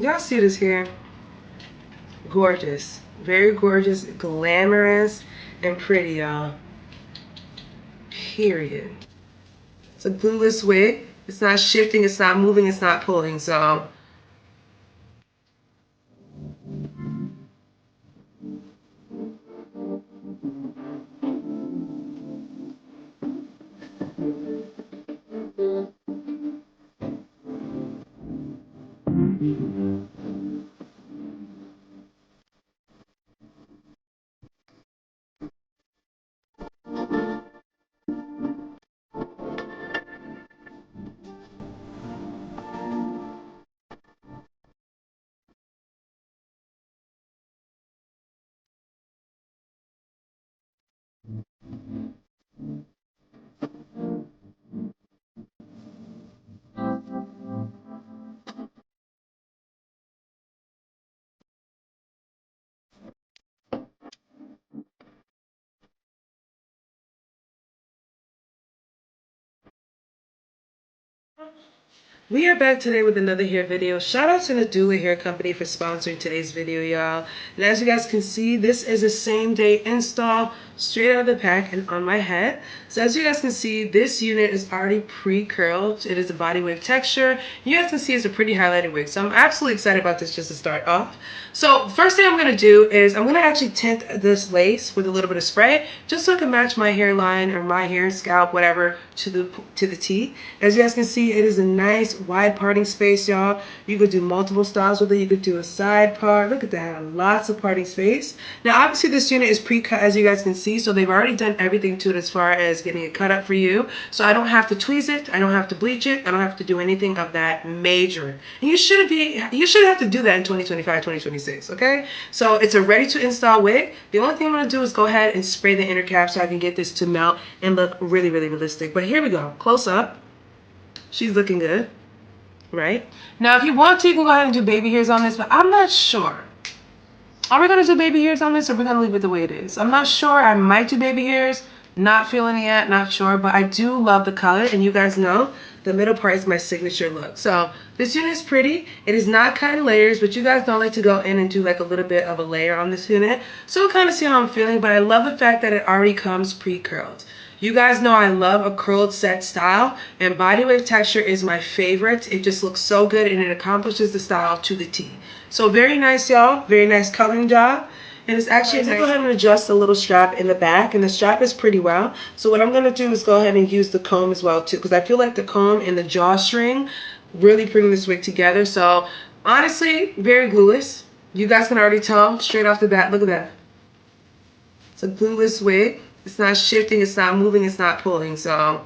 Y'all see this here? Gorgeous. Very gorgeous, glamorous, and pretty, y'all. Period. It's a glueless wig. It's not shifting, it's not moving, it's not pulling. So we are back today with another hair video. Shout out to Nadula Hair Company for sponsoring today's video, y'all. And as you guys can see, this is a same day install straight out of the pack and on my head. So as you guys can see, this unit is already pre-curled. It is a body wave texture. You guys can see it's a pretty highlighted wig. So I'm absolutely excited about this just to start off. So first thing I'm going to do is I'm going to actually tint this lace with a little bit of spray just so I can match my hairline or my hair, scalp, whatever to the T. As you guys can see, it is a nice wide parting space, y'all. You could do multiple styles with it. You could do a side part. Look at that. Lots of parting space. Now, obviously, this unit is pre-cut, as you guys can see, so they've already done everything to it as far as getting it cut up for you. So I don't have to tweeze it. I don't have to bleach it. I don't have to do anything of that major. And you shouldn't have to do that in 2025, 2026, okay? So it's a ready-to-install wig. The only thing I'm going to do is go ahead and spray the inner cap so I can get this to melt and look really, really realistic. But here we go. Close up. She's looking good. Right? Now, if you want to, you can go ahead and do baby hairs on this, but I'm not sure. Are we going to do baby hairs on this, or are we going to leave it the way it is? I'm not sure. I might do baby hairs. Not feeling it yet. Not sure. But I do love the color, and you guys know the middle part is my signature look. So this unit is pretty. It is not cut in layers, but you guys don't like to go in and do like a little bit of a layer on this unit. So we'll kind of see how I'm feeling, but I love the fact that it already comes pre-curled. You guys know I love a curled set style, and body wave texture is my favorite. It just looks so good, and it accomplishes the style to the T. So very nice, y'all. Very nice coloring job. And it's actually, nice. Go ahead and adjust the little strap in the back, and the strap is pretty well. So what I'm going to do is go ahead and use the comb as well, too, because I feel like the comb and the drawstring really bring this wig together. So honestly, very glueless. You guys can already tell straight off the bat. Look at that. It's a glueless wig. It's not shifting, it's not moving, it's not pulling. So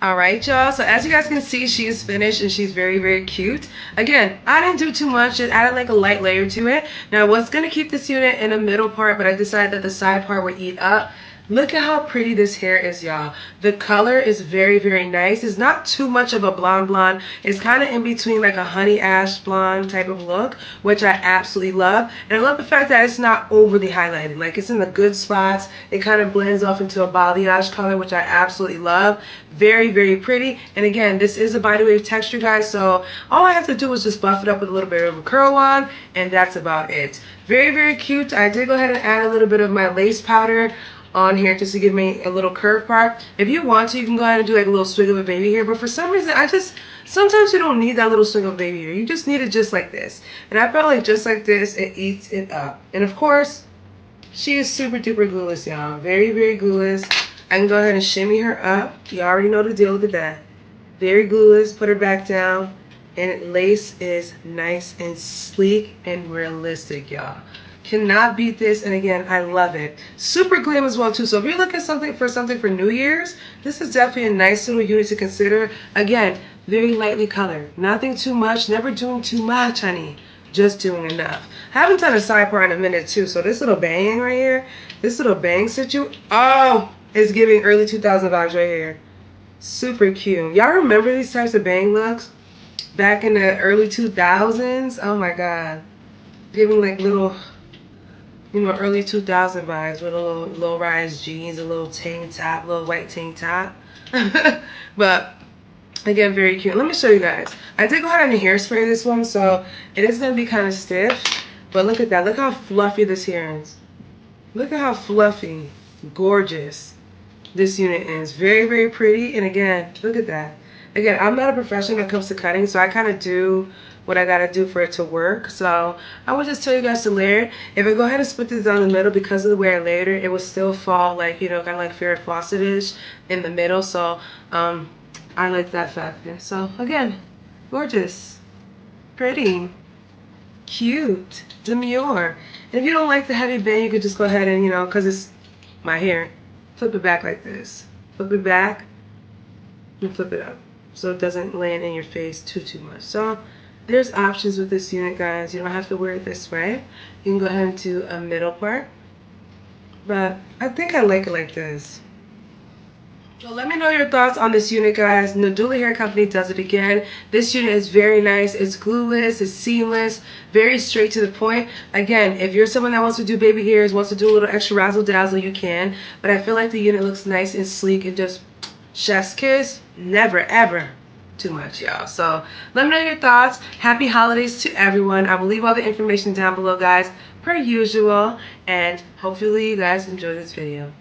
Alright, y'all, so as you guys can see, she is finished and she's very, very cute. Again, I didn't do too much, just added like a light layer to it. Now I was going to keep this unit in the middle part, but I decided that the side part would eat up. Look at how pretty this hair is, y'all. The color is very, very nice. It's not too much of a blonde blonde. It's kind of in between like a honey ash blonde type of look, which I absolutely love. And I love the fact that it's not overly highlighted. Like, it's in the good spots. It kind of blends off into a balayage color, which I absolutely love. Very, very pretty. And again, this is a body wave texture, guys, so all I have to do is just buff it up with a little bit of a curl on, and that's about it. Very, very cute. I did go ahead and add a little bit of my lace powder on here just to give me a little curve part. If you want to, you can go ahead and do like a little swig of a baby hair, but for some reason sometimes you don't need that little swig of baby hair. You just need it just like this. And I felt like just like this, it eats it up. And of course, she is super duper glueless, y'all. Very, very glueless. I can go ahead and shimmy her up. You already know the deal with that. Very glueless. Put her back down. And lace is nice and sleek and realistic, y'all. Cannot beat this, and again, I love it. Super glam as well too. So if you're looking for something for New Year's, this is definitely a nice little unit to consider. Again, very lightly colored. Nothing too much. Never doing too much, honey. Just doing enough. I haven't done a side part in a minute too. So this little bang right here, this little bang situation, oh, it's giving early 2000 vibes right here. Super cute. Y'all remember these types of bang looks back in the early 2000s? Oh my god, giving like little, you know, early 2000 vibes with a little low-rise jeans, a little tank top, little white tank top. But again, very cute. Let me show you guys. I did go ahead and hairspray this one, so it is going to be kind of stiff. But look at that. Look how fluffy this hair is. Look at how fluffy, gorgeous this unit is. Very, very pretty. And again, look at that. Again, I'm not a professional when it comes to cutting, so I kind of do what I gotta do for it to work. So I will just tell you guys to layer it. If I go ahead and split this down the middle, because of the way I layered it, it will still fall like, you know, kind of like Farrah Fawcett-ish in the middle. So I like that factor. So again, gorgeous, pretty, cute, demure. And if you don't like the heavy bang, you could just go ahead and, you know, because it's my hair, flip it back like this. Flip it back and flip it up, so it doesn't land in your face too much. So there's options with this unit, guys. You don't have to wear it this way. You can go ahead and do a middle part, but I think I like it like this. So let me know your thoughts on this unit, guys. Nadula Hair Company does it again. This unit is very nice. It's glueless, it's seamless, very straight to the point. Again, if you're someone that wants to do baby hairs, wants to do a little extra razzle dazzle, you can. But I feel like the unit looks nice and sleek and just chef's kiss. Never ever too much, y'all. So let me know your thoughts. Happy holidays to everyone. I will leave all the information down below, guys, per usual, and hopefully you guys enjoy this video.